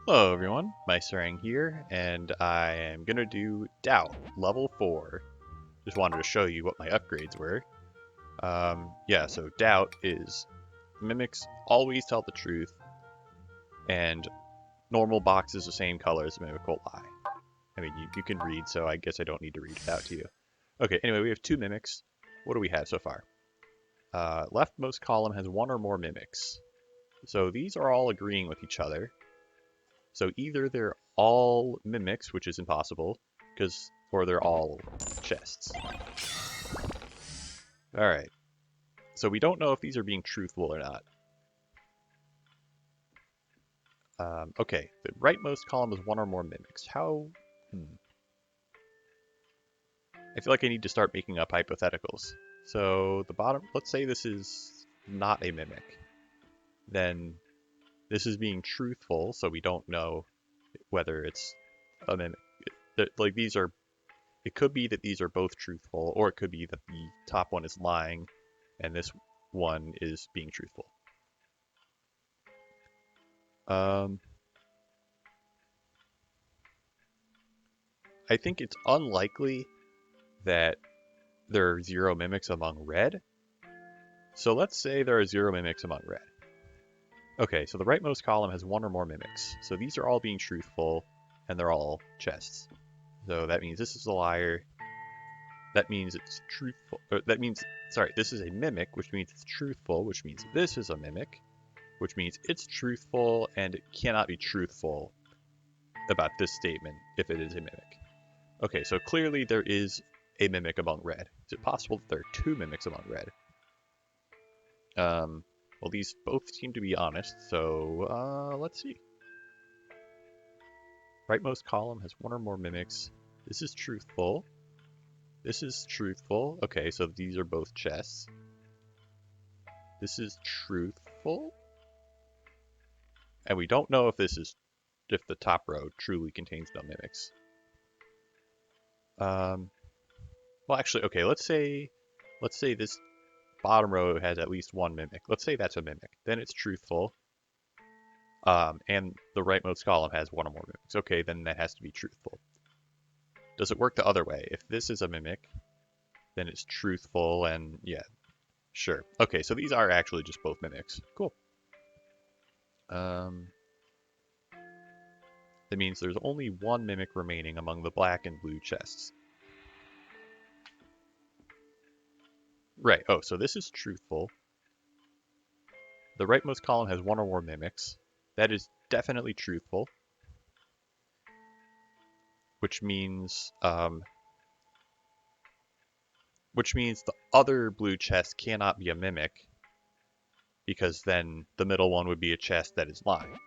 Hello everyone, Meisterang here, and I am gonna do Doubt, level 4. Just wanted to show you what my upgrades were. Yeah, so Doubt is mimics always tell the truth, and normal box is the same color as mimic will lie. I mean, you can read, so I guess I don't need to read it out to you. Okay, anyway, we have two mimics. What do we have so far? Leftmost column has one or more mimics. So these are all agreeing with each other. So either they're all mimics, which is impossible, or they're all chests. All right. So we don't know if these are being truthful or not. Okay, the rightmost column is one or more mimics. How? I feel like I need to start making up hypotheticals. So the bottom, let's say this is not a mimic. Then this is being truthful, so we don't know whether it's a mimic. Like these are, it could be that these are both truthful, or it could be that the top one is lying and this one is being truthful. Um, I think it's unlikely that there are zero mimics among red. So let's say there are zero mimics among red. Okay, so the rightmost column has one or more mimics. So these are all being truthful, and they're all chests. So that means this is a liar. That means it's truthful. Sorry, this is a mimic, which means it's truthful, which means this is a mimic, which means it's truthful, and it cannot be truthful about this statement if it is a mimic. Okay, so clearly there is a mimic among red. Is it possible that there are two mimics among red? Well, these both seem to be honest, so let's see. Rightmost column has one or more mimics. This is truthful. This is truthful. Okay, so these are both chests. This is truthful. And we don't know if if the top row truly contains no mimics. Well, actually, okay, let's say this bottom row has at least one mimic. Let's say that's a mimic. Then it's truthful. And the rightmost column has one or more mimics. Okay, then that has to be truthful. Does it work the other way? If this is a mimic, then it's truthful, and yeah, sure. Okay, so these are actually just both mimics. Cool. That means there's only one mimic remaining among the black and blue chests. Right, oh, so this is truthful. The rightmost column has one or more mimics. That is definitely truthful. Which means the other blue chest cannot be a mimic, because then the middle one would be a chest that is lying.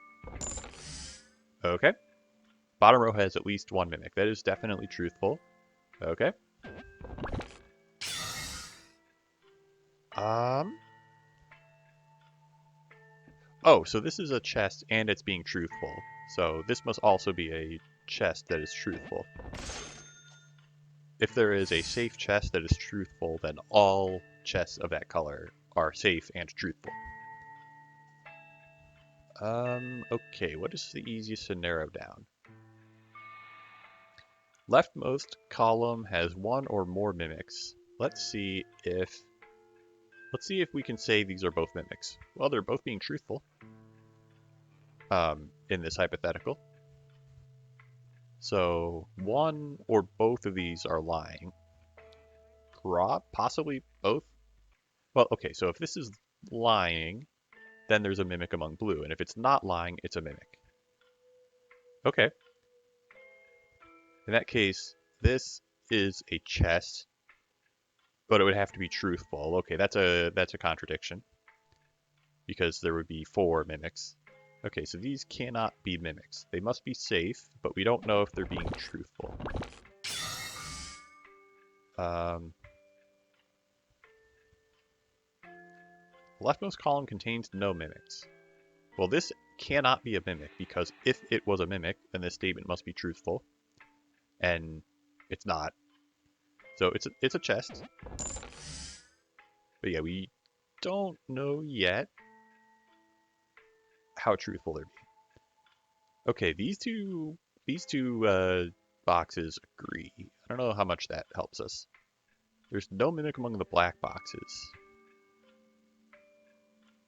Okay. Bottom row has at least one mimic. That is definitely truthful. Okay. Oh, so this is a chest and it's being truthful. So this must also be a chest that is truthful. If there is a safe chest that is truthful, then all chests of that color are safe and truthful. Okay, what is the easiest to narrow down? Leftmost column has one or more mimics. Let's see if we can say these are both mimics. Well, they're both being truthful. In this hypothetical. So one or both of these are lying. Possibly both. Well, okay, so if this is lying, then there's a mimic among blue. And if it's not lying, it's a mimic. Okay. In that case, this is a chest, but it would have to be truthful. Okay, that's a contradiction, because there would be 4 mimics. Okay, so these cannot be mimics. They must be safe, but we don't know if they're being truthful. Leftmost column contains no mimics. Well, this cannot be a mimic, because if it was a mimic, then this statement must be truthful, and it's not. So it's a chest. But yeah, we don't know yet how truthful they're being. Okay, these two boxes agree. I don't know how much that helps us. There's no mimic among the black boxes.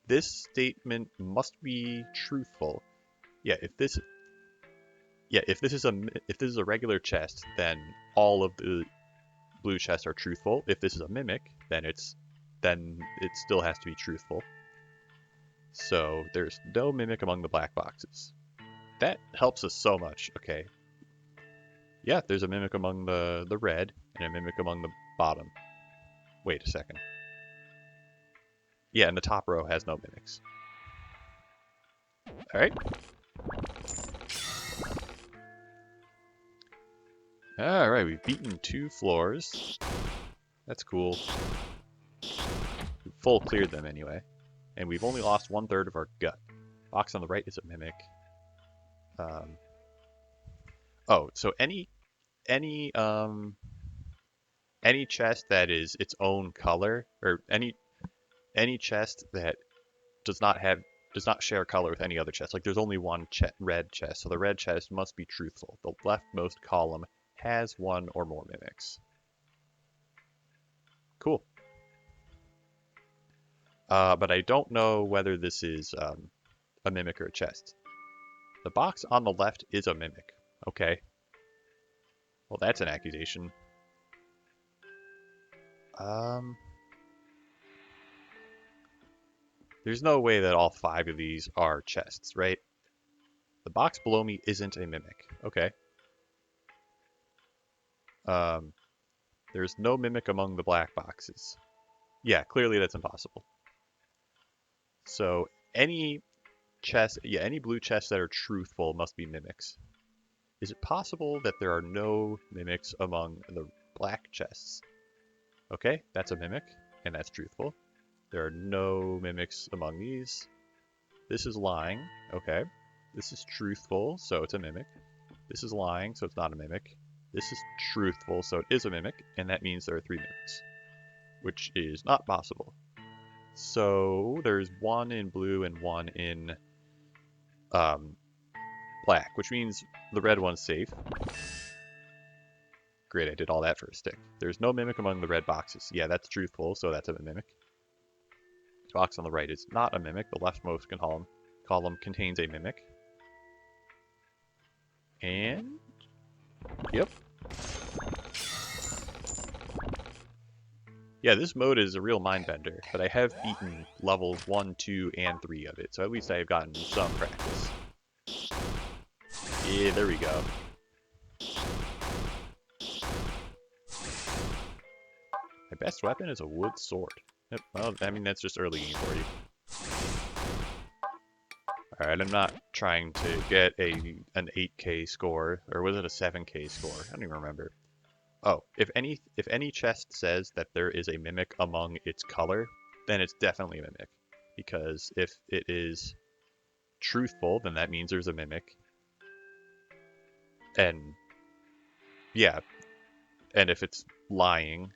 This statement must be truthful. Yeah, if this is a regular chest, then all of the blue chests are truthful. If this is a mimic, then it still has to be truthful. So there's no mimic among the black boxes. That helps us so much. Okay. Yeah, there's a mimic among the red and a mimic among the bottom. Wait a second. Yeah, and the top row has no mimics. Alright. Alright, we've beaten 2 floors. That's cool. We've full cleared them anyway. And we've only lost 1/3 of our gut. Box on the right is a mimic. Oh, so any chest that is its own color, or any chest that does not share color with any other chest. Like there's only one red chest, so the red chest must be truthful. The leftmost column has one or more mimics. Cool. But I don't know whether this is a mimic or a chest. The box on the left is a mimic. Okay. Well, that's an accusation. There's no way that all 5 of these are chests, right? The box below me isn't a mimic. Okay. There's no mimic among the black boxes. Yeah, clearly that's impossible. So any blue chests that are truthful must be mimics. Is it possible that there are no mimics among the black chests? Okay, that's a mimic, and that's truthful. There are no mimics among these. This is lying. Okay. This is truthful, so it's a mimic. This is lying, so it's not a mimic. This is truthful, so it is a mimic, and that means there are 3 mimics, which is not possible. So there's 1 in blue and 1 in black, which means the red one's safe. Great, I did all that for a stick. There's no mimic among the red boxes. Yeah, that's truthful, so that's a mimic. The box on the right is not a mimic. The leftmost column contains a mimic. And yep. Yeah, this mode is a real mind bender, but I have beaten levels 1, 2, and 3 of it, so at least I have gotten some practice. Yeah, there we go. My best weapon is a wood sword. Yep, well, I mean, that's just early game for you. Alright, I'm not trying to get an 8k score, or was it a 7k score? I don't even remember. Oh, if any chest says that there is a mimic among its color, then it's definitely a mimic. Because if it is truthful, then that means there's a mimic. And yeah, and if it's lying,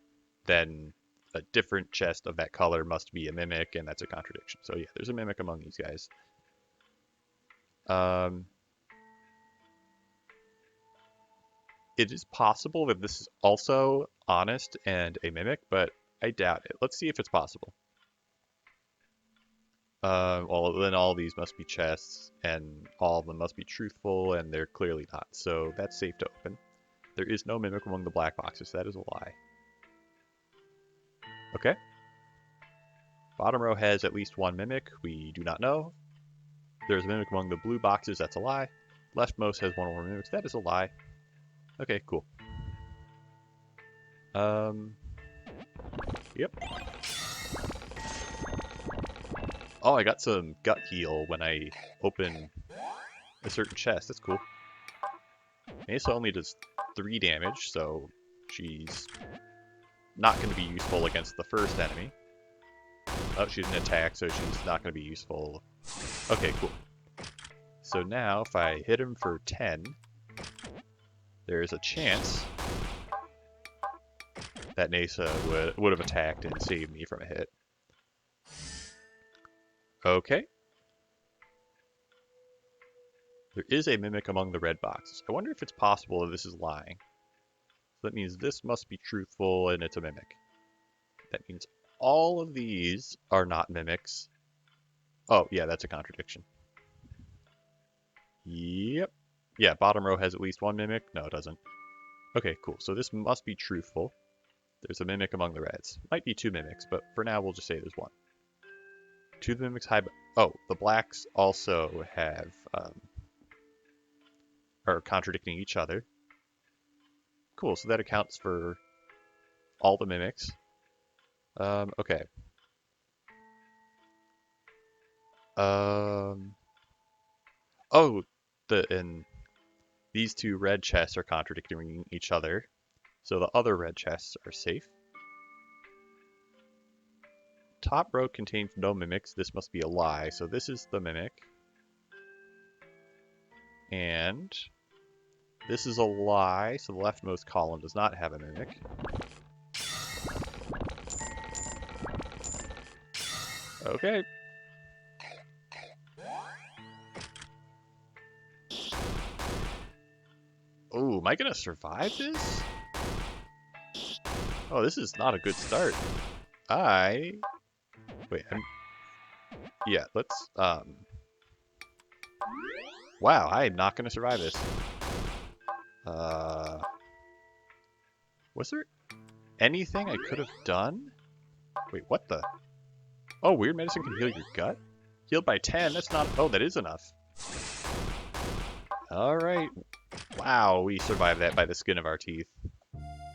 then a different chest of that color must be a mimic, and that's a contradiction. So yeah, there's a mimic among these guys. It is possible that this is also honest and a mimic, but I doubt it. Let's see if it's possible. Well, then all these must be chests, and all of them must be truthful, and they're clearly not. So that's safe to open. There is no mimic among the black boxes. That is a lie. Okay. Bottom row has at least 1 mimic. We do not know. There's a mimic among the blue boxes. That's a lie. Leftmost has 1 or more mimics. That is a lie. Okay, cool. Yep. Oh, I got some gut heal when I open a certain chest. That's cool. Mesa only does 3 damage, so she's not going to be useful against the first enemy. Oh, she didn't attack, so she's not going to be useful. Okay, cool. So now, if I hit him for 10, there's a chance that Nasa would have attacked and saved me from a hit. Okay. There is a mimic among the red boxes. I wonder if it's possible that this is lying. So that means this must be truthful and it's a mimic. That means all of these are not mimics. Oh, yeah, that's a contradiction. Yep. Yeah, bottom row has at least one mimic. No, it doesn't. Okay, cool. So this must be truthful. There's a mimic among the reds. Might be two mimics, but for now we'll just say there's one. Two mimics hide. Oh, the blacks also have are contradicting each other. Cool. So that accounts for all the mimics. Okay. Oh, and these two red chests are contradicting each other. So the other red chests are safe. Top row contains no mimics. This must be a lie. So this is the mimic. And this is a lie. So the leftmost column does not have a mimic. Okay. Oh, am I gonna survive this? Oh, this is not a good start. Wait, yeah, let's, wow, I am not gonna survive this. Was there anything I could have done? Wait, what the? Oh, weird medicine can heal your gut? Healed by 10, that's not, oh, that is enough. Alright. Wow, we survived that by the skin of our teeth.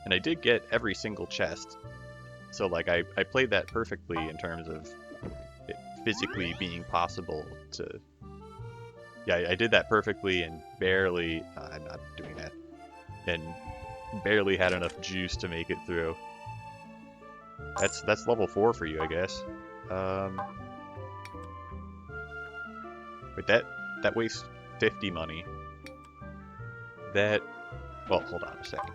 And I did get every single chest. So, like, I played that perfectly in terms of it physically being possible to... Yeah, I did that perfectly and barely... I'm not doing that. And barely had enough juice to make it through. That's level 4 for you, I guess. Wait, that wastes 50 money. Well, hold on a second.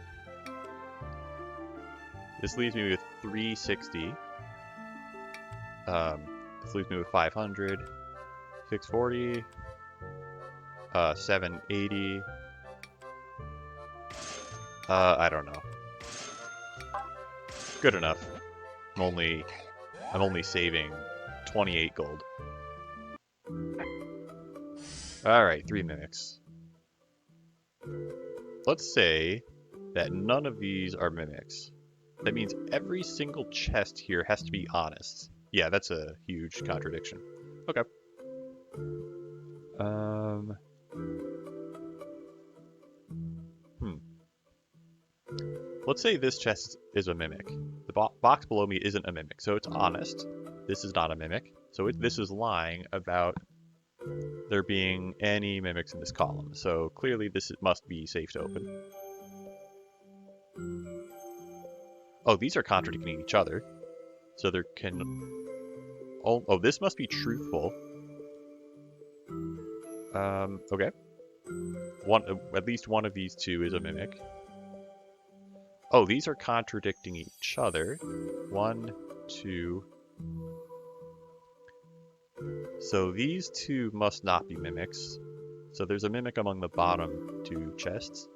This leaves me with 360. This leaves me with 500, 640, 780. I don't know. Good enough. I'm only saving 28 gold. Alright, 3 mimics. Let's say that none of these are mimics. That means every single chest here has to be honest. Yeah, that's a huge contradiction. Okay. Let's say this chest is a mimic. The box below me isn't a mimic, so it's honest. This is not a mimic, so this is lying about there being any mimics in this column. So clearly this must be safe to open. Oh, these are contradicting each other. So there can... Oh, this must be truthful. Okay. At least one of these two is a mimic. Oh, these are contradicting each other. 1, 2. So these two must not be mimics. So there's a mimic among the bottom 2 chests.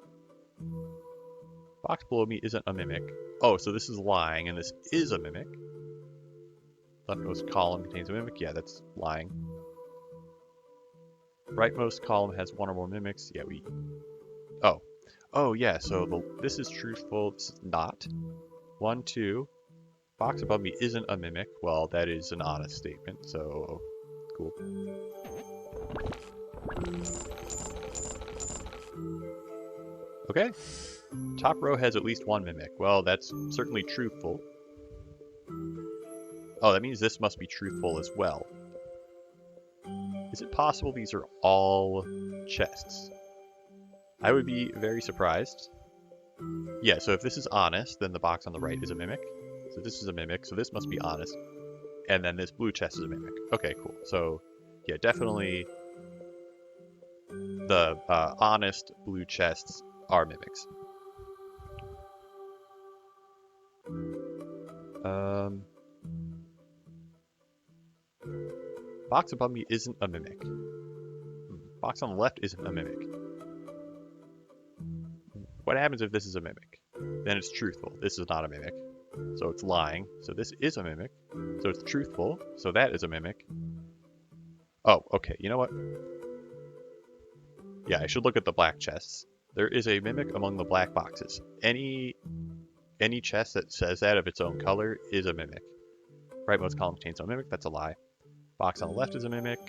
Box below me isn't a mimic. Oh, so this is lying, and this is a mimic. Leftmost column contains a mimic. Yeah, that's lying. Rightmost column has 1 or more mimics. Yeah, Oh. Oh, yeah, so this is truthful. This is not. 1, 2. Box above me isn't a mimic. Well, that is an honest statement, so... Cool. Okay. Top row has at least 1 mimic. Well, that's certainly truthful. Oh, that means this must be truthful as well. Is it possible these are all chests? I would be very surprised. Yeah, so if this is honest, then the box on the right is a mimic. So this is a mimic, so this must be honest. And then this blue chest is a mimic. Okay, cool. So, yeah, definitely the honest blue chests are mimics. Box above me isn't a mimic. Box on the left isn't a mimic. What happens if this is a mimic? Then it's truthful. This is not a mimic. So it's lying. So this is a mimic. So it's truthful. So that is a mimic. Oh, okay. You know what? Yeah, I should look at the black chests. There is a mimic among the black boxes. Any chest that says that of its own color is a mimic. Rightmost column contains no mimic. That's a lie. Box on the left is a mimic.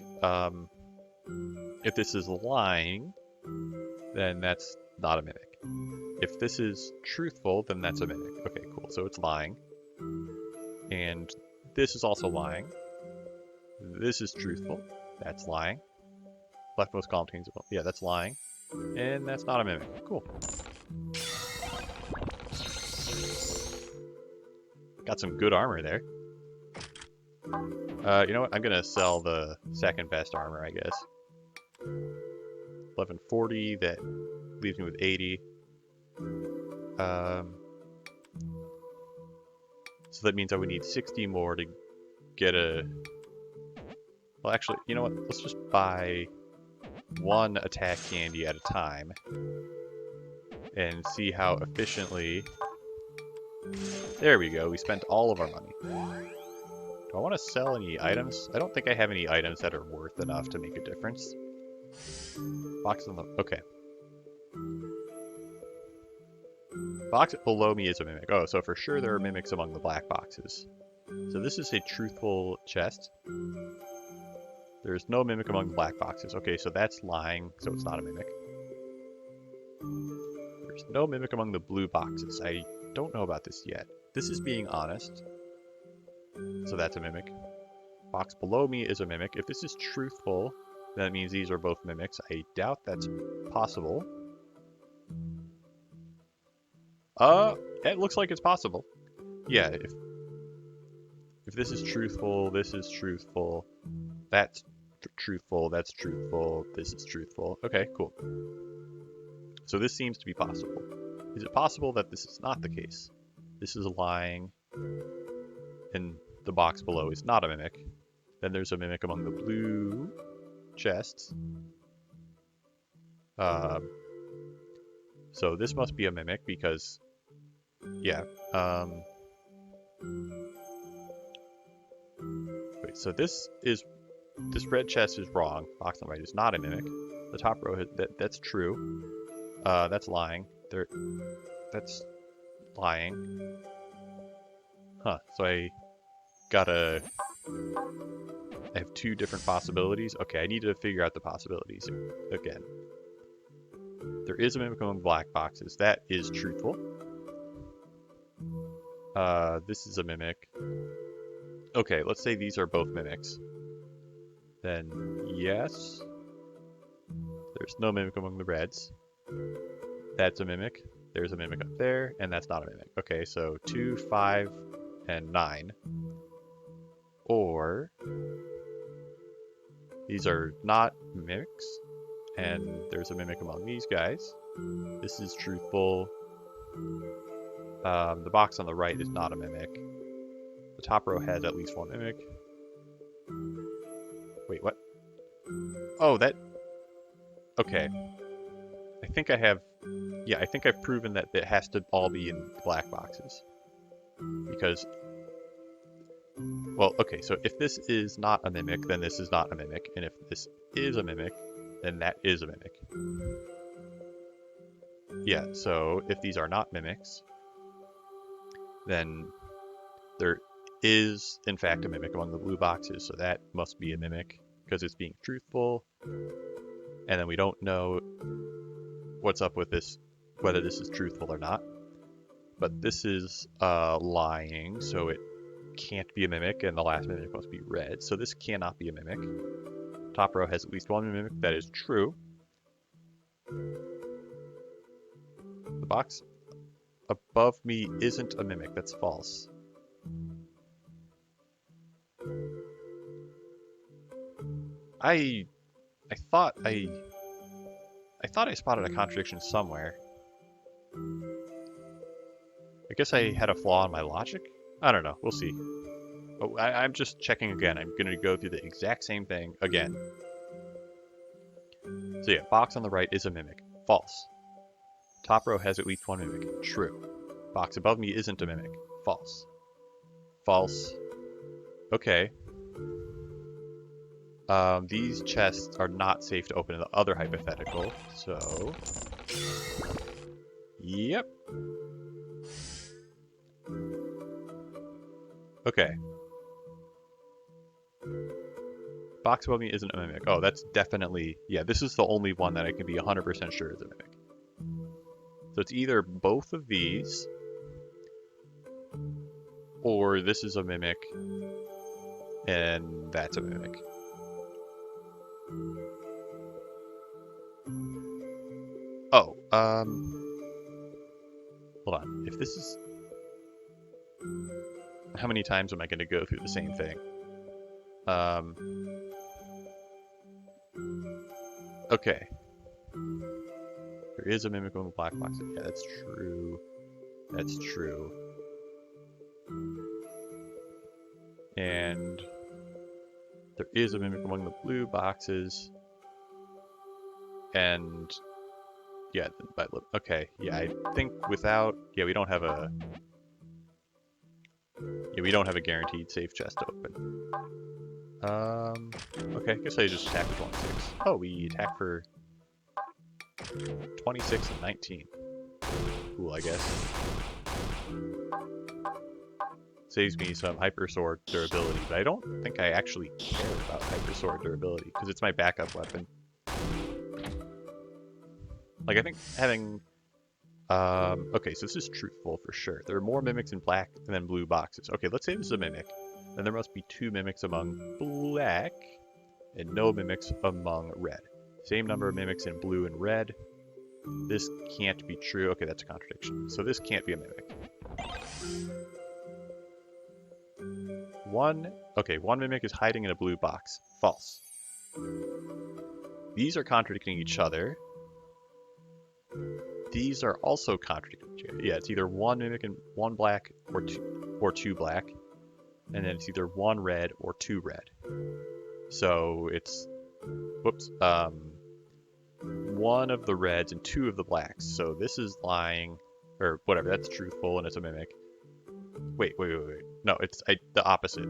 If this is lying, then that's not a mimic. If this is truthful, then that's a mimic. Okay, cool. So it's lying. And this is also lying. This is truthful. That's lying. Leftmost column contains a... Yeah, that's lying. And that's not a mimic. Cool. Got some good armor there. You know what? I'm gonna sell the second best armor, I guess. 1140, that leaves me with 80. So that means I would need 60 more to get a... Well, actually, you know what? Let's just buy one attack candy at a time and see how efficiently... There we go. We spent all of our money. Do I want to sell any items? I don't think I have any items that are worth enough to make a difference. Box on the... Okay. Box below me is a mimic. Oh, so for sure there are mimics among the black boxes. So this is a truthful chest. There's no mimic among the black boxes. Okay, so that's lying, so it's not a mimic. There's no mimic among the blue boxes. I don't know about this yet. This is being honest. So that's a mimic. Box below me is a mimic. If this is truthful, that means these are both mimics. I doubt that's possible. It looks like it's possible. Yeah, if this is truthful, this is truthful, that's truthful, that's truthful, this is truthful. Okay, cool. So this seems to be possible. Is it possible that this is not the case? This is lying, and the box below is not a mimic. Then there's a mimic among the blue chests. So this must be a mimic because, yeah. Wait, so this red chest is wrong. Box on the right is not a mimic. The top row, that's true. That's lying. That's lying. Huh, so I have two different possibilities. Okay, I need to figure out the possibilities again. There is a mimic among black boxes. That is truthful. This is a mimic. Okay, let's say these are both mimics. Then, yes. There's no mimic among the reds. That's a mimic. There's a mimic up there, and that's not a mimic. Okay, so 2, 5, and 9. Or these are not mimics, and there's a mimic among these guys. This is truthful. The box on the right is not a mimic. The top row has at least one mimic. Wait, what? Oh, that... Okay. I think I have... Yeah, I think I've proven that it has to all be in black boxes. Because... Well, okay, so if this is not a mimic, then this is not a mimic. And if this is a mimic, then that is a mimic. Yeah, so if these are not mimics, then there is, in fact, a mimic among the blue boxes, so that must be a mimic, because it's being truthful. And then we don't know what's up with this, whether this is truthful or not. But this is lying, so it can't be a mimic, and the last mimic must be red, so this cannot be a mimic. Top row has at least one mimic, that is true. The box above me isn't a mimic, that's false. I thought I spotted a contradiction somewhere. I guess I had a flaw in my logic? I don't know, we'll see. Oh, I'm just checking again. I'm going to go through the exact same thing again. So yeah, box on the right is a mimic. False. Top row has at least one mimic. True. Box above me isn't a mimic. False. False. Okay. These chests are not safe to open in the other hypothetical, so... Yep. Okay. Box above me isn't a mimic. Oh, that's definitely... Yeah, this is the only one that I can be 100% sure is a mimic. So it's either both of these, or this is a mimic, and that's a mimic. Oh, hold on. If this is... How many times am I going to go through the same thing? Okay. There is a mimic on the black box. Yeah, that's true. That's true. And there is a mimic among the blue boxes. And yeah, okay. Yeah, I think without... Yeah, we don't have a... Yeah, we don't have a guaranteed safe chest to open. Okay, I guess I just attack for 26. Oh, we attack for 26 and 19. Cool, I guess. Saves me some hyper sword durability, but I don't think I actually care about hyper sword durability, because it's my backup weapon. Like, I think having... okay, so this is truthful for sure. There are more mimics in black than blue boxes. Okay, let's say this is a mimic. Then there must be 2 mimics among black, and no mimics among red. Same number of mimics in blue and red. This can't be true. Okay, that's a contradiction. So this can't be a mimic. One mimic is hiding in a blue box. False. These are contradicting each other. These are also contradicting each other. Yeah, it's either one mimic and one black or two black. And then it's either one red or 2 red. So it's, whoops, one of the reds and 2 of the blacks. So this is lying, or whatever, that's truthful and it's a mimic. Wait. No, it's the opposite.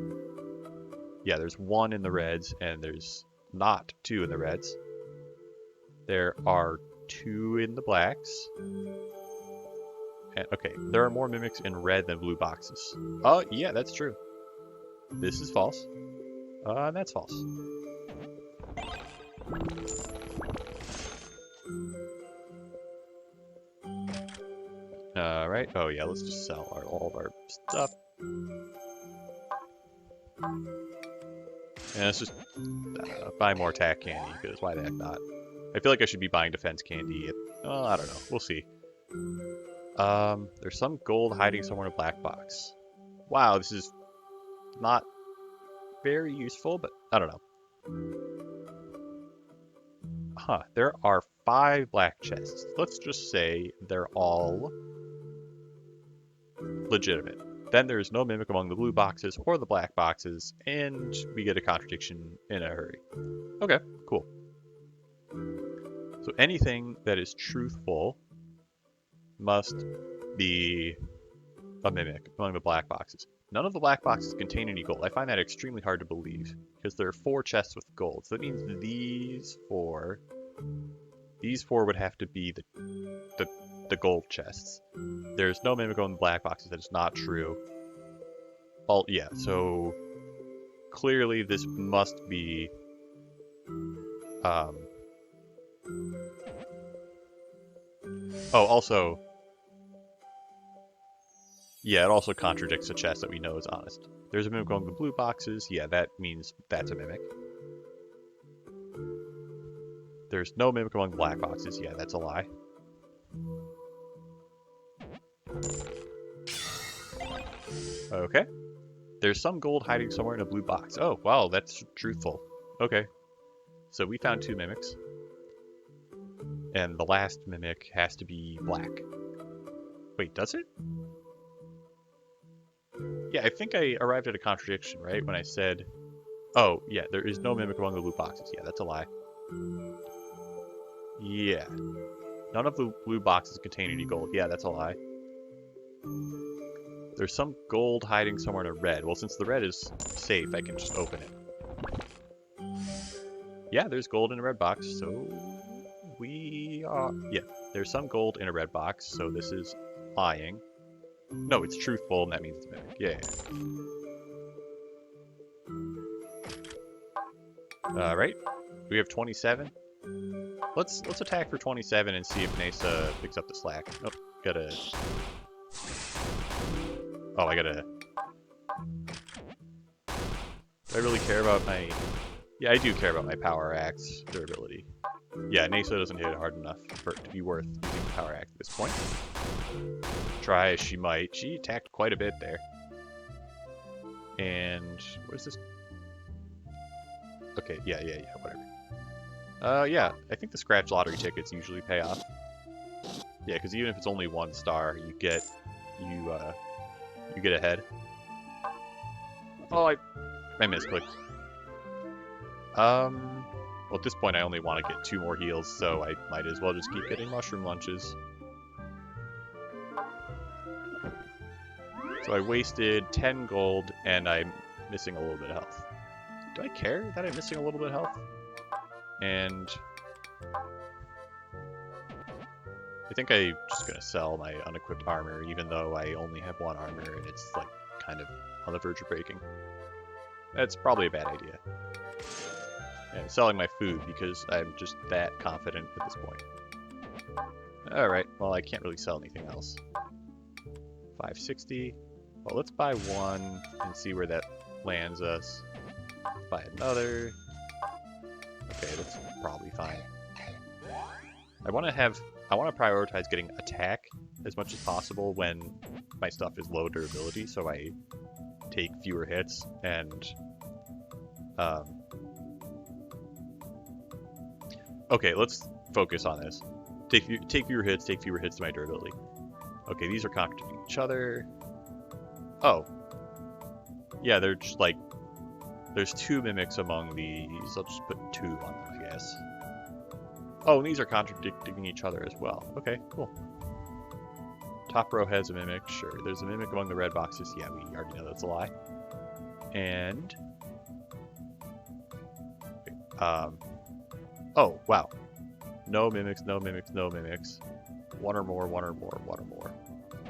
Yeah, there's 1 in the reds and there's not 2 in the reds. There are 2 in the blacks. And, okay, there are more mimics in red than blue boxes. Oh, yeah, that's true. This is false. And that's false. Alright. Oh yeah, let's just sell all of our stuff. And let's just buy more tack candy, because why the heck not? I feel like I should be buying defense candy. I don't know. We'll see. There's some gold hiding somewhere in a black box. Wow, this is not very useful, but I don't know. Huh, there are 5 black chests. Let's just say they're all legitimate. Then there's no mimic among the blue boxes or the black boxes, and we get a contradiction in a hurry. Okay, cool. So anything that is truthful must be a mimic among the black boxes. None of the black boxes contain any gold. I find that extremely hard to believe, because there are 4 chests with gold. So that means these 4 would have to be the gold chests. There's no mimic on the black boxes. That is not true. Yeah, so clearly this must be also, yeah, it also contradicts a chest that we know is honest. There's a mimic among the blue boxes. Yeah, that means that's a mimic. There's no mimic among the black boxes. Yeah, that's a lie. Okay. There's some gold hiding somewhere in a blue box. Oh, wow, that's truthful. Okay. So we found 2 mimics. And the last mimic has to be black. Wait, does it? Yeah, I think I arrived at a contradiction, right? When I said, oh, yeah, there is no mimic among the blue boxes. Yeah, that's a lie. Yeah. None of the blue boxes contain any gold. Yeah, that's a lie. There's some gold hiding somewhere in a red. Well, since the red is safe, I can just open it. Yeah, there's gold in a red box, so we are... Yeah, there's some gold in a red box, so this is lying. No, it's truthful, and that means it's mimic. Yeah. Right? We have 27. Let's attack for 27 and see if Nasa picks up the slack. Oh, gotta... Oh, I gotta... Do I really care about my... Yeah, I do care about my power axe durability. Yeah, Nasa doesn't hit it hard enough for it to be worth using the power axe at this point. Try as she might. She attacked quite a bit there. And... what is this? Okay, yeah, whatever. Yeah, I think the scratch lottery tickets usually pay off. Yeah, because even if it's only 1 star, you get ahead. Oh, I misclicked. Well, at this point, I only want to get 2 more heals, so I might as well just keep getting mushroom lunches. So I wasted 10 gold, and I'm missing a little bit of health. Do I care that I'm missing a little bit of health? And I think I'm just gonna sell my unequipped armor, even though I only have 1 armor and it's like kind of on the verge of breaking. That's probably a bad idea. And I'm selling my food because I'm just that confident at this point. Alright, well I can't really sell anything else. 560. Well, let's buy 1 and see where that lands us. Let's buy another. Okay, that's probably fine. I want to prioritize getting attack as much as possible when my stuff is low durability, so I take fewer hits and okay, let's focus on this. Take fewer hits to my durability. Okay, these are contradicting each other. Oh. Yeah, they're just like... There's 2 mimics among these. I'll just put 2 on them, I guess. Oh, and these are contradicting each other as well. Okay, cool. Top row has a mimic. Sure, there's a mimic among the red boxes. Yeah, we already know that's a lie. And... oh, wow. No mimics, no mimics, no mimics. 1 or more, 1 or more, 1 or more.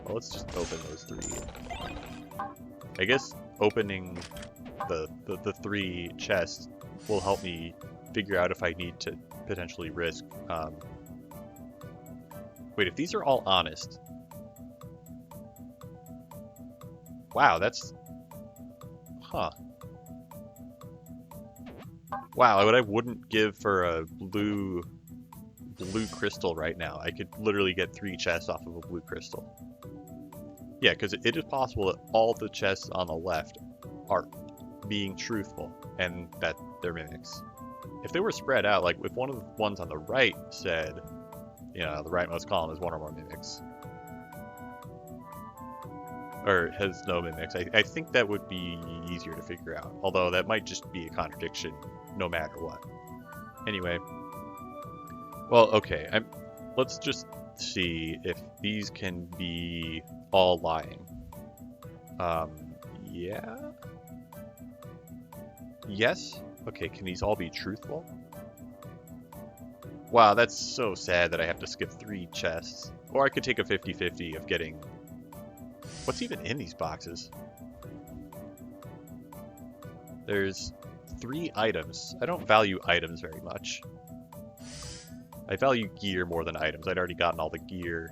Well, let's just open those 3. I guess opening the 3 chests will help me figure out if I need to potentially risk. Wait, if these are all honest. Wow, that's... Huh. Wow, what I wouldn't give for a blue crystal right now. I could literally get 3 chests off of a blue crystal. Yeah, because it is possible that all the chests on the left are being truthful, and that they're mimics. If they were spread out, like if one of the ones on the right said, you know, the rightmost column is 1 or more mimics, or has no mimics, I think that would be easier to figure out, although that might just be a contradiction no matter what. Anyway, well, okay, let's just see if these can be all lying. Yeah? Yes? Okay, can these all be truthful? Wow, that's so sad that I have to skip 3 chests. Or I could take a 50-50 of getting... What's even in these boxes? There's 3 items. I don't value items very much. I value gear more than items. I'd already gotten all the gear.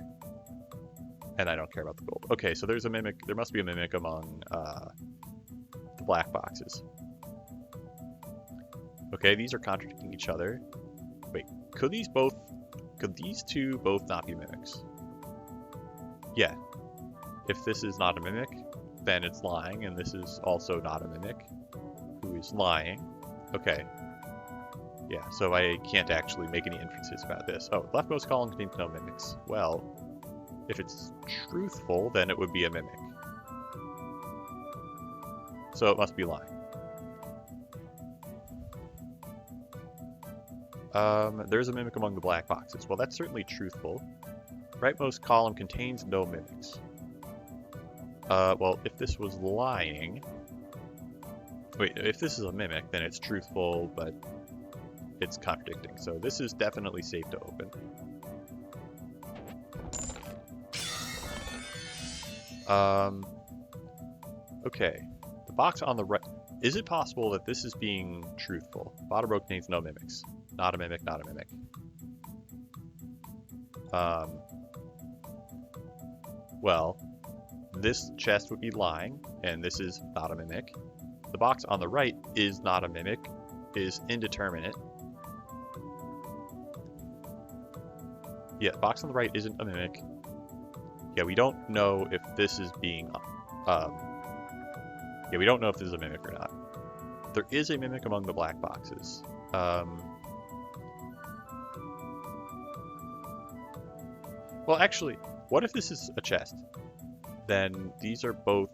And I don't care about the gold. Okay, so there's a mimic. There must be a mimic among the black boxes. Okay, these are contradicting each other. Wait, could these 2 both not be mimics? Yeah. If this is not a mimic, then it's lying, and this is also not a mimic, who is lying. Okay. Yeah, so I can't actually make any inferences about this. Oh, leftmost column contains no mimics. Well, if it's truthful, then it would be a mimic. So it must be lying. There's a mimic among the black boxes. Well, that's certainly truthful. Rightmost column contains no mimics. Well, if this was lying... Wait, if this is a mimic, then it's truthful, but it's contradicting. So this is definitely safe to open. Okay. The box on the right... Is it possible that this is being truthful? Bottom row contains no mimics. Not a mimic, not a mimic. Well, this chest would be lying, and this is not a mimic. The box on the right is not a mimic, is indeterminate. Yeah, the box on the right isn't a mimic. Yeah, we don't know if this is being... yeah, we don't know if this is a mimic or not. There is a mimic among the black boxes. Well, actually, what if this is a chest? Then these are both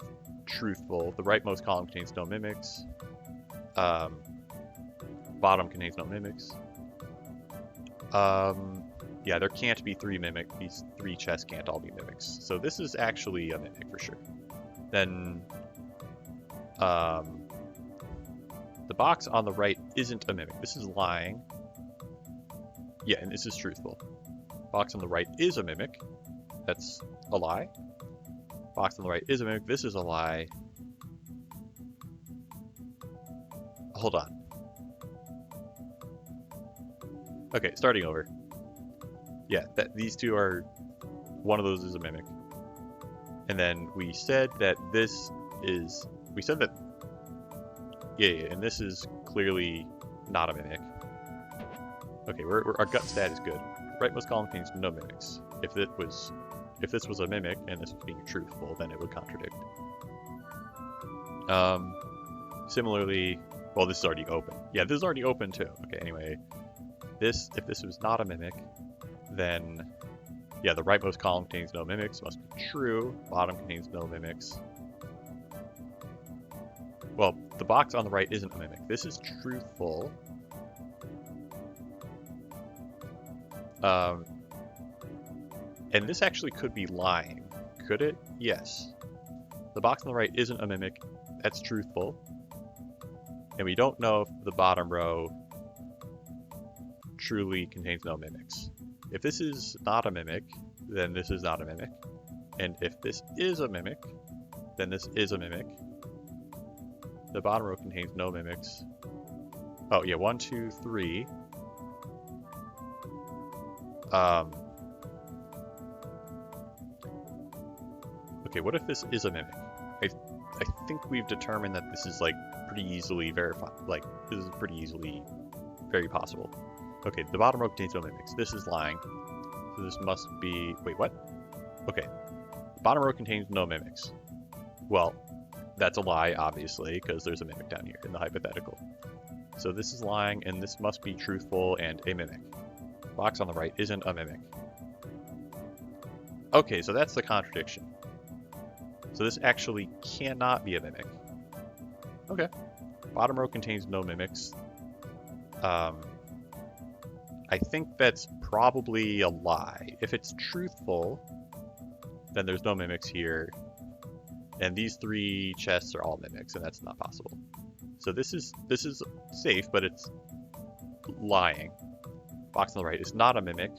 truthful. The rightmost column contains no mimics. Bottom contains no mimics. Yeah, there can't be three mimics. These three chests can't all be mimics. So this is actually a mimic for sure. Then, the box on the right isn't a mimic. This is lying. Yeah, and this is truthful. Box on the right is a mimic. That's a lie. Box on the right is a mimic. This is a lie. Hold on. Okay, starting over. Yeah, these two are... One of those is a mimic. And then we said that this is... We said that... Yeah, and this is clearly not a mimic. Okay, our gut stat is good. Rightmost column contains no mimics. If this was a mimic and this was being truthful, then it would contradict. Similarly, well, this is already open. Yeah, this is already open too. Okay, anyway, if this was not a mimic, then yeah, the rightmost column contains no mimics. Must be true. Bottom contains no mimics. Well, the box on the right isn't a mimic. This is truthful. And this actually could be lying. Could it? Yes. The box on the right isn't a mimic. That's truthful. And we don't know if the bottom row truly contains no mimics. If this is not a mimic, then this is not a mimic. And if this is a mimic, then this is a mimic. The bottom row contains no mimics. Oh, yeah, 1, 2, 3. Okay, what if this is a mimic? I think we've determined that this is like pretty easily verified. Like, this is pretty easily very possible. Okay, the bottom row contains no mimics. This is lying. So this must be... Wait, what? Okay. The bottom row contains no mimics. Well, that's a lie, obviously, because there's a mimic down here in the hypothetical. So this is lying, and this must be truthful and a mimic. Box on the right isn't a mimic. Okay, so that's the contradiction. So this actually cannot be a mimic. Okay. Bottom row contains no mimics. I think that's probably a lie. If it's truthful, then there's no mimics here. And these three chests are all mimics, and that's not possible. So this is safe, but it's lying. Box on the right is not a mimic.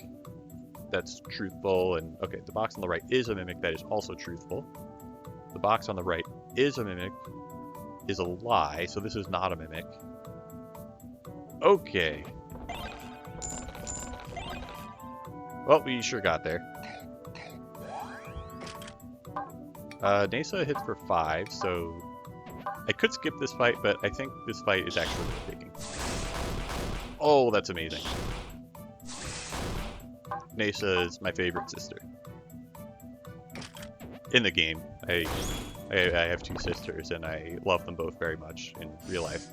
That's truthful, and okay, the box on the right is a mimic that is also truthful. The box on the right is a mimic, is a lie, so this is not a mimic. Okay. Well, we sure got there. Nasa hits for 5, so I could skip this fight, but I think this fight is actually worth taking. Oh, that's amazing. Nasa is my favorite sister. In the game. I have 2 sisters, and I love them both very much in real life.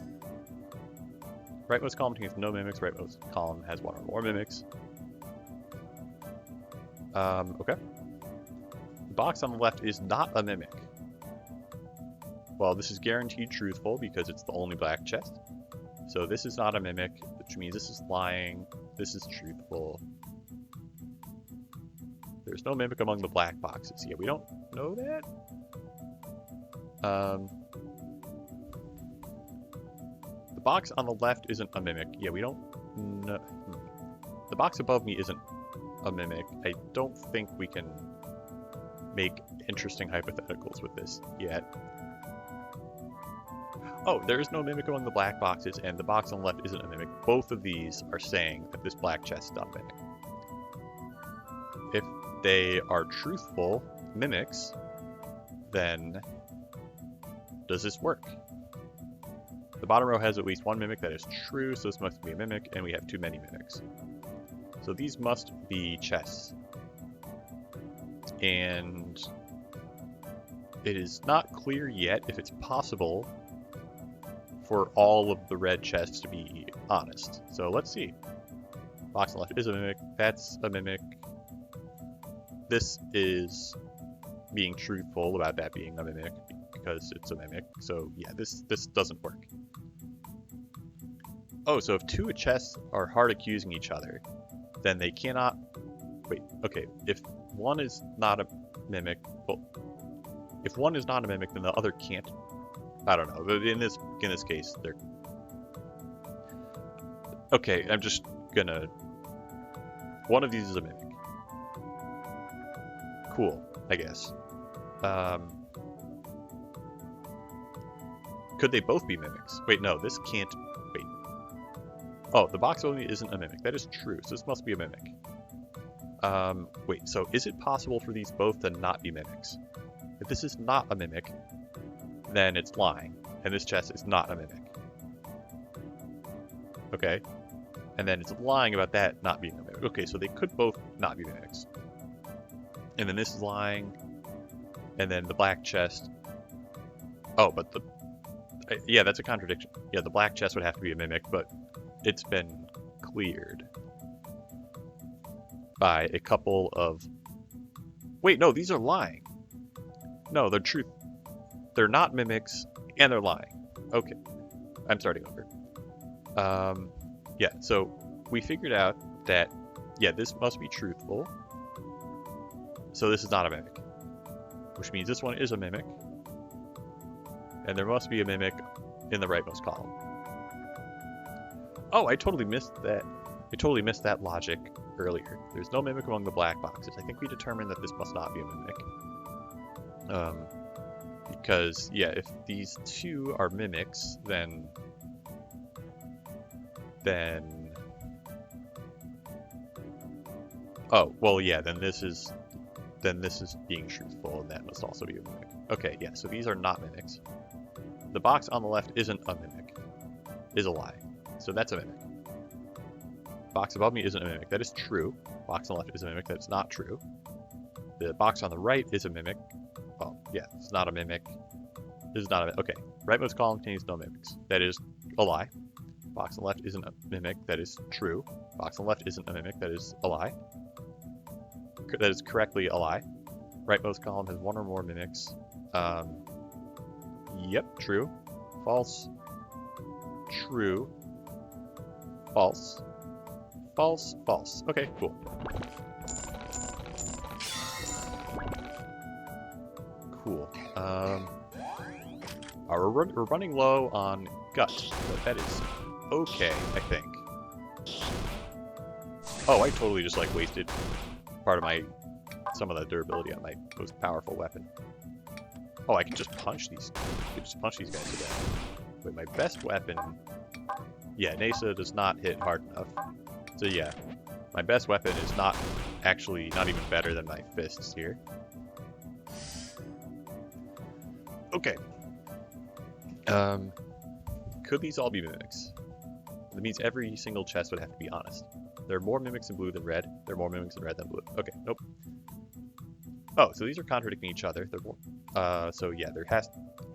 Rightmost column contains no mimics. Rightmost column has 1 or more mimics. Okay. The box on the left is not a mimic. Well, this is guaranteed truthful because it's the only black chest. So this is not a mimic, which means this is lying. this is truthful. There's no mimic among the black boxes. Yeah, we don't know that. The box on the left isn't a mimic. Yeah, we don't know. The box above me isn't a mimic. I don't think we can make interesting hypotheticals with this yet. Oh, there is no mimic among the black boxes, and the box on the left isn't a mimic. Both of these are saying that this black chest is not a mimic. If they are truthful mimics, then does this work? The bottom row has at least one mimic that is true, so this must be a mimic, and we have too many mimics. So these must be chests. And it is not clear yet if it's possible for all of the red chests to be honest. So let's see. Box on the left is a mimic. That's a mimic. This is being truthful about that being a mimic because it's a mimic. So yeah, this doesn't work. Oh, so if two chests are hard accusing each other, then they cannot... Wait, okay. If one is not a mimic... Well, if one is not a mimic, then the other can't... I don't know. In this case, they're... Okay, I'm just gonna... One of these is a mimic. Cool, I guess. Could they both be mimics? Wait, no, this can't... Wait. Oh, the box only isn't a mimic. That is true, so this must be a mimic. Wait, so is it possible for these both to not be mimics? If this is not a mimic, then it's lying, and this chest is not a mimic. Okay, and then it's lying about that not being a mimic. Okay, so they could both not be mimics. And then this is lying, and then the black chest... Oh, but the... Yeah, that's a contradiction. Yeah, the black chest would have to be a mimic, but it's been cleared by a couple of... Wait, no, these are lying. No, they're truth. They're not mimics, and they're lying. Okay, I'm starting over. Yeah, so we figured out that, yeah, this must be truthful. So this is not a mimic, which means this one is a mimic. And there must be a mimic in the rightmost column. Oh, I totally missed that. I totally missed that logic earlier. There's no mimic among the black boxes. I think we determined that this must not be a mimic. Because, yeah, if these two are mimics, then... Oh, well, yeah, then this is being truthful, and that must also be a mimic. Okay, yeah, so these are not mimics. The box on the left isn't a mimic. Is a lie. So that's a mimic. Box above me isn't a mimic. That is true. Box on the left is a mimic. That is not true. The box on the right is a mimic. Oh, yeah, it's not a mimic. This is not a mimic. Okay, rightmost column contains no mimics. That is a lie. Box on the left isn't a mimic. That is true. Box on the left isn't a mimic. That is a lie. That is correctly a lie. Rightmost column has one or more mimics. Yep, true. False. True. False. False. False. Okay, cool. Cool. We're running low on gut, but that is okay, I think. Oh, I totally just like wasted part of some of the durability on my most powerful weapon. Oh, I can just punch these. I can just punch these guys to death. Wait, my best weapon. Yeah, Nasa does not hit hard enough. So yeah, my best weapon is not even better than my fists here. Okay. Could these all be mimics? That means every single chest would have to be honest. There are more mimics in blue than red. There are more mimics in red than blue. Okay, nope. Oh, so these are contradicting each other. They're more, so yeah,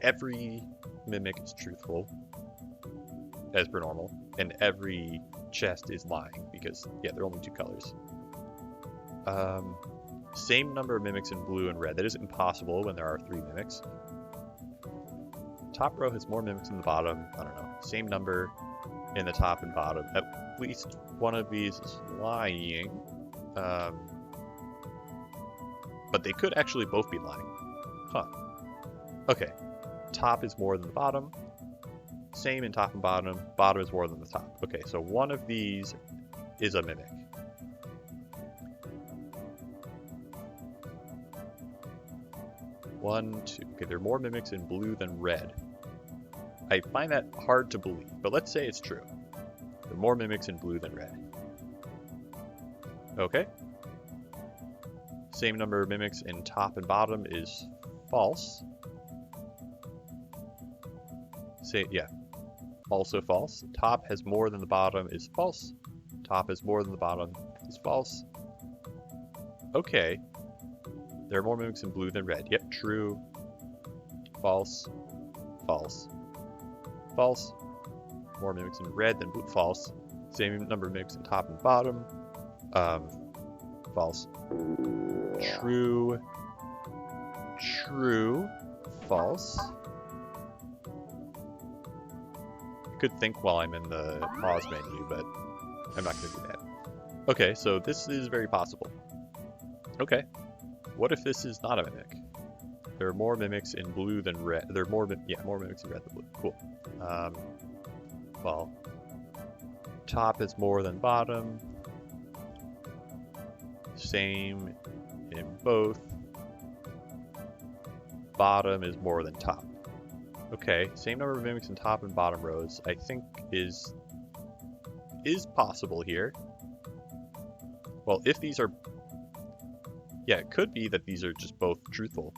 every mimic is truthful, as per normal, and every chest is lying, because, yeah, there are only two colors. Same number of mimics in blue and red. That is impossible when there are three mimics. Top row has more mimics than the bottom. I don't know. Same number. in the top and bottom. At least one of these is lying. But they could actually both be lying. Huh. Okay. Top is more than the bottom. Same in top and bottom. Bottom is more than the top. Okay, so one of these is a mimic. One, two. Okay, there are more mimics in blue than red. I find that hard to believe, but let's say it's true. There are more mimics in blue than red. Okay. Same number of mimics in top and bottom is false. Say, yeah. Also false. Top has more than the bottom is false. Top has more than the bottom is false. Okay. There are more mimics in blue than red. Yep, true. False. False. False. More mimics in red than blue. False. Same number of mimics in top and bottom. False. True. True. False. I could think while I'm in the pause menu, but I'm not going to do that. Okay, so this is very possible. Okay. What if this is not a mimic? There are more mimics in blue than red. There are more mimics in red than blue. Cool. Well, top is more than bottom. Same in both. Bottom is more than top. Okay, same number of mimics in top and bottom rows, I think is possible here. Well, if these are... Yeah, it could be that these are just both truthful.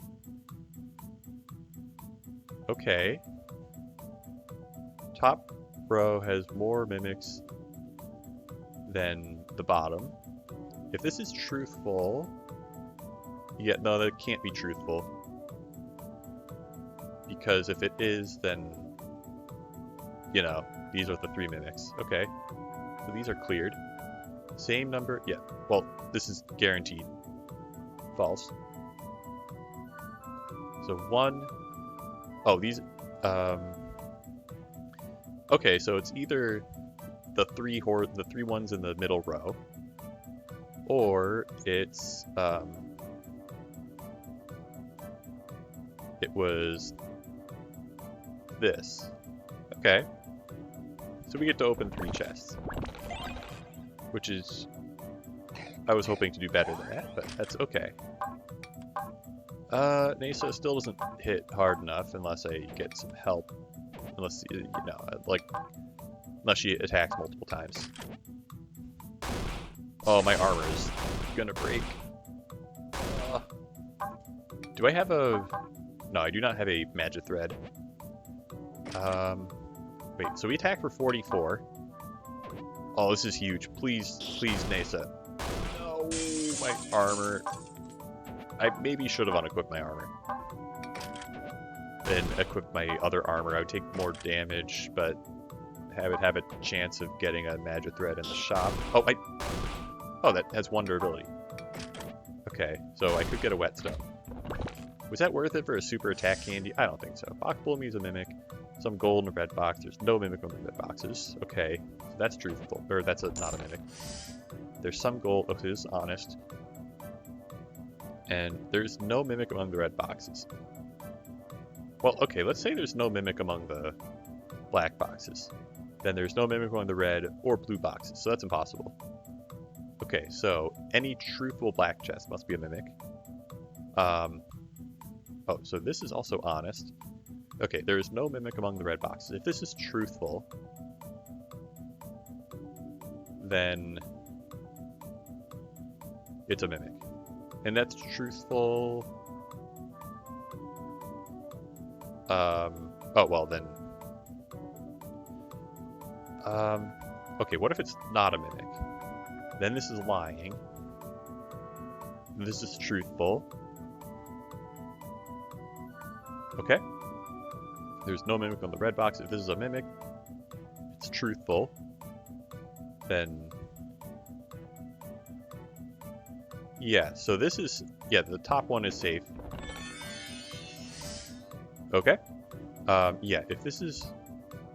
Okay. Top row has more mimics than the bottom. If this is truthful... Yeah, no, that can't be truthful. Because if it is, then, you know, these are the 3 mimics. Okay, so these are cleared. Same number, yeah, well, this is guaranteed false. So 1, oh, these, okay, so it's either the three ones in the middle row, or it's, it was this. Okay. So we get to open 3 chests. Which is... I was hoping to do better than that, but that's okay. Nasa still doesn't hit hard enough unless I get some help. Unless, you know, like... Unless she attacks multiple times. Oh, my armor is gonna break. Do I have a... No, I do not have a magic thread. Wait, so we attack for 44. Oh, this is huge. Please, please, Nasa. No, my armor. I maybe should have unequipped my armor. Then equip my other armor. I would take more damage, but have a chance of getting a magic thread in the shop. Oh, oh, that has 1 durability. Okay, so I could get a whetstone. Was that worth it for a super attack candy? I don't think so. Box Blow Me is a mimic. Some gold in a red box. There's no mimic on the red boxes. Okay, so that's truthful. Or that's not a mimic. There's some gold. Oh, this is honest. And there's no mimic among the red boxes. Well, okay, let's say there's no mimic among the black boxes. Then there's no mimic among the red or blue boxes. So that's impossible. Okay, so any truthful black chest must be a mimic. Oh, so this is also honest. Okay, there is no mimic among the red boxes. If this is truthful, then it's a mimic. And that's truthful. Oh, well then. Okay, what if it's not a mimic? Then this is lying. This is truthful. Okay. There's no mimic on the red box. If this is a mimic, it's truthful. Then... Yeah, so this is... Yeah, the top one is safe. Okay. Yeah, if this is...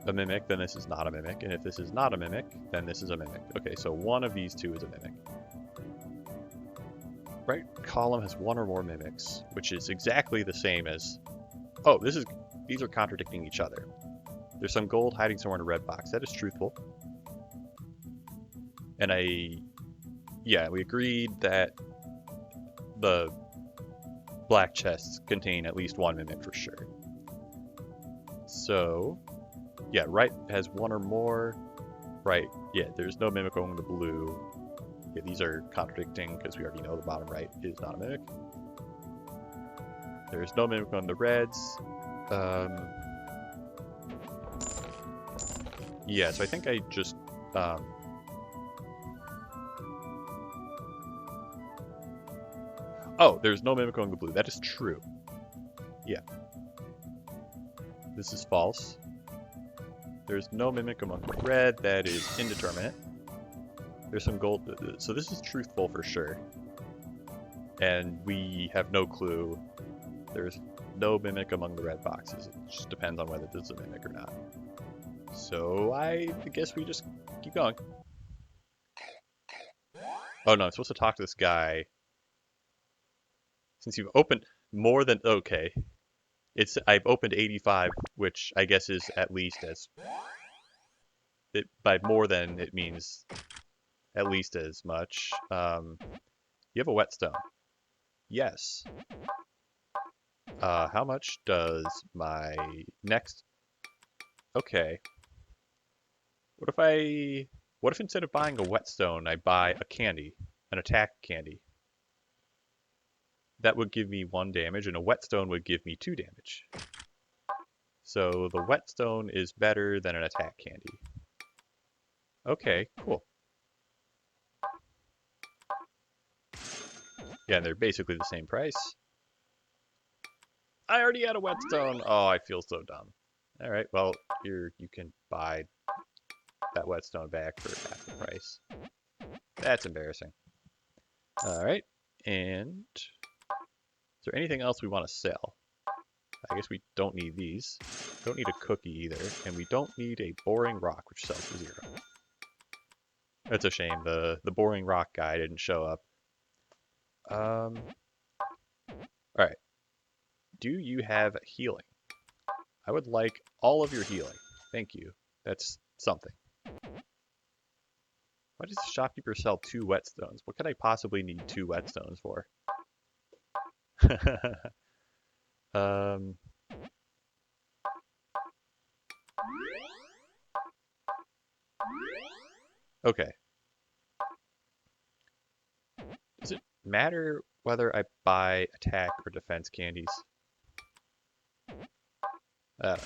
a mimic, then this is not a mimic. And if this is not a mimic, then this is a mimic. Okay, so one of these two is a mimic. Right column has one or more mimics, which is exactly the same as... Oh, these are contradicting each other. There's some gold hiding somewhere in a red box. That is truthful. And yeah, we agreed that the black chests contain at least one mimic for sure. So, yeah, right has one or more. Right, yeah, there's no mimic on the blue. Yeah, these are contradicting because we already know the bottom right is not a mimic. There's no mimic on the reds. Yeah, so I think I just... Oh, there's no mimic on the blue. That is true. Yeah. This is false. There's no mimic among the red. That is indeterminate. There's some gold. So this is truthful for sure. And we have no clue. There's no mimic among the red boxes. It just depends on whether this is a mimic or not. So I guess we just keep going. Oh no, I'm supposed to talk to this guy. Since you've opened more than... Okay. I've opened 85, which I guess is at least as... by more than, it means at least as much. You have a whetstone. Yes. How much does my next... Okay. What if instead of buying a whetstone, I buy a candy, an attack candy? That would give me 1 damage, and a whetstone would give me 2 damage. So the whetstone is better than an attack candy. Okay, cool. Yeah, and they're basically the same price. I already had a whetstone. Oh, I feel so dumb. All right, well, you can buy that whetstone back for half the price. That's embarrassing. All right, and is there anything else we want to sell? I guess we don't need these. Don't need a cookie either, and we don't need a boring rock, which sells for 0. That's a shame. The boring rock guy didn't show up. All right. Do you have healing? I would like all of your healing. Thank you. That's something. Why does the shopkeeper sell 2 whetstones? What could I possibly need 2 whetstones for? Okay. Does it matter whether I buy attack or defense candies? I don't know.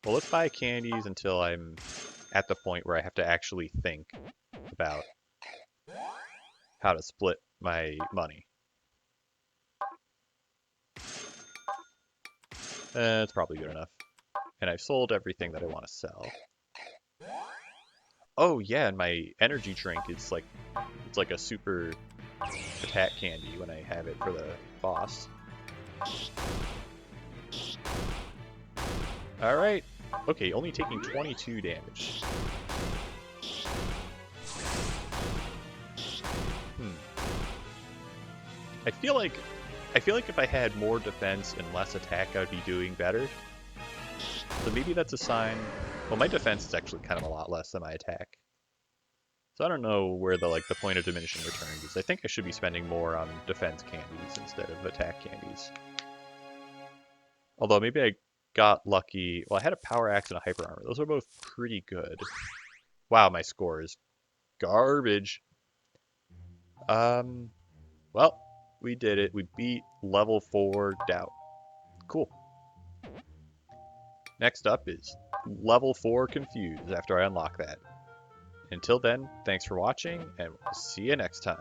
Well, let's buy candies until I'm at the point where I have to actually think about how to split my money. It's probably good enough. And I've sold everything that I want to sell. Oh yeah, and my energy drink is like, it's like a super attack candy when I have it for the boss. Alright. Okay, only taking 22 damage. I feel like if I had more defense and less attack, I would be doing better. So maybe that's a sign. Well, my defense is actually kind of a lot less than my attack. So I don't know where the point of diminishing returns is. I think I should be spending more on defense candies instead of attack candies. Although maybe I got lucky. Well, I had a power axe and a hyper armor. Those are both pretty good. Wow, my score is garbage. Well, we did it. We beat level 4 doubt. Cool. Next up is level 4 confused after I unlock that. Until then, thanks for watching, and we'll see you next time.